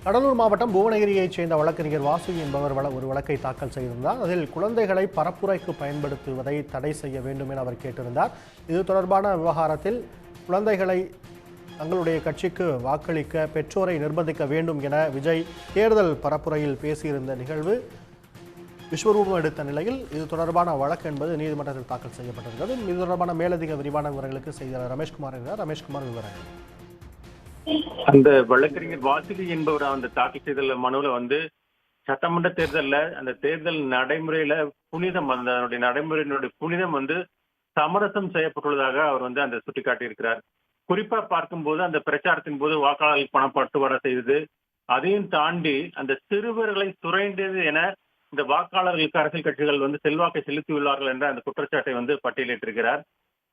கடலூர் மாவட்டம் புவனகிரியைச் சேர்ந்த வழக்கறிஞர் வாசு என்பவர் ஒரு வழக்கை தாக்கல் செய்திருந்தார். அதில் குழந்தைகளை பரப்புரைக்கு பயன்படுத்துவதை தடை செய்ய வேண்டும் என அவர் கேட்டிருந்தார். இது தொடர்பான விவகாரத்தில் குழந்தைகளை தங்களுடைய கட்சிக்கு வாக்களிக்க பெற்றோரை நிர்பந்திக்க வேண்டும் என விஜய் தேர்தல் பரப்புரையில் பேசியிருந்த நிகழ்வு விஸ்வரூபம் எடுத்த நிலையில் இது தொடர்பான வழக்கு என்பது நீதிமன்றத்தில் தாக்கல் செய்யப்பட்டிருக்கிறது. இது தொடர்பான மேலதிக விரிவான விவரங்களுக்கு செய்தியாளர் ரமேஷ்குமார் இருக்கிறார். ரமேஷ்குமார், விவரங்கள். அந்த வழக்கறிஞர் வாசுகி என்பவர் அந்த தாக்கல் செய்த மனுவில் சட்டமன்ற தேர்தலில் அந்த தேர்தல் நடைமுறையில புனிதம், அந்த நடைமுறையினுடைய புனிதம் சமரசம் செய்யப்பட்டுள்ளதாக அவர் அந்த சுட்டிக்காட்டியிருக்கிறார். குறிப்பா பார்க்கும்போது அந்த பிரச்சாரத்தின் போது வாக்காளர்கள் பணப்பட்டுவாடா செய்தது, அதையும் தாண்டி அந்த சிறுவர்களை துறைந்தது என இந்த வாக்காளர்களுக்கு அரசியல் கட்சிகள் செல்வாக்கை செலுத்தியுள்ளார்கள் என்ற அந்த குற்றச்சாட்டை பட்டியலிட்டிருக்கிறார்.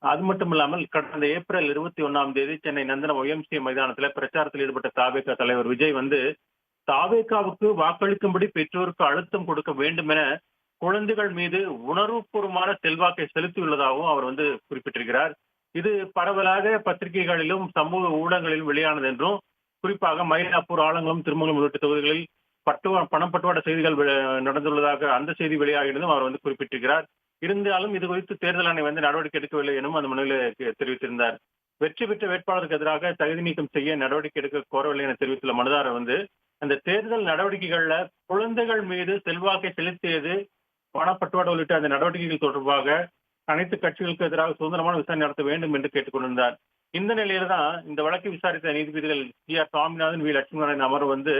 அது மட்டும் இல்லாமல் கடந்த ஏப்ரல் 21 சென்னை நந்தனம் OMC மைதானத்தில் பிரச்சாரத்தில் ஈடுபட்ட தாவேகா தலைவர் விஜய் தாவேகாவுக்கு வாக்களிக்கும்படி பெற்றோருக்கு அழுத்தம் கொடுக்க வேண்டும் என குழந்தைகள் மீது உணர்வுபூர்வமான செல்வாக்கை செலுத்தியுள்ளதாகவும் அவர் குறிப்பிட்டிருக்கிறார். இது பரவலாக பத்திரிகைகளிலும் சமூக ஊடகங்களிலும் வெளியானது என்றும், குறிப்பாக மயிலாப்பூர், ஆலங்குளம், திருமங்கலம் உள்ளிட்ட தொகுதிகளில் பணப்பட்டுவாட செய்திகள் நடந்துள்ளதாக அந்த செய்தி வெளியாகினதும் அவர் குறிப்பிட்டிருக்கிறார். இருந்தாலும் இது குறித்து தேர்தல் ஆணையம் நடவடிக்கை எடுக்கவில்லை எனவும் அந்த மனுவில் தெரிவித்திருந்தார். வெற்றி பெற்ற வேட்பாளருக்கு எதிராக தகுதி நீக்கம் செய்ய நடவடிக்கை எடுக்க கோரவில்லை என தெரிவித்துள்ள மனுதாரர் அந்த தேர்தல் நடவடிக்கைகள்ல குழந்தைகள் மீது செல்வாக்கை செலுத்தியது, பணப்பட்டுவாடு உள்ளிட்ட அந்த நடவடிக்கைகள் தொடர்பாக அனைத்து கட்சிகளுக்கு எதிராக சுதந்திரமான விசாரணை நடத்த வேண்டும் என்று கேட்டுக்கொண்டிருந்தார். இந்த நிலையில தான் இந்த வழக்கை விசாரித்த நீதிபதிகள் CR சுவாமிநாதன், V லட்சுமணன் அமர்வு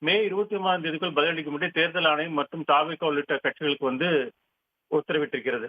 மே 23 பதிலளிக்கும்படி தேர்தல் ஆணையம் மற்றும் தாவேகா உள்ளிட்ட கட்சிகளுக்கு உத்தரவிட்டிருக்கிறது.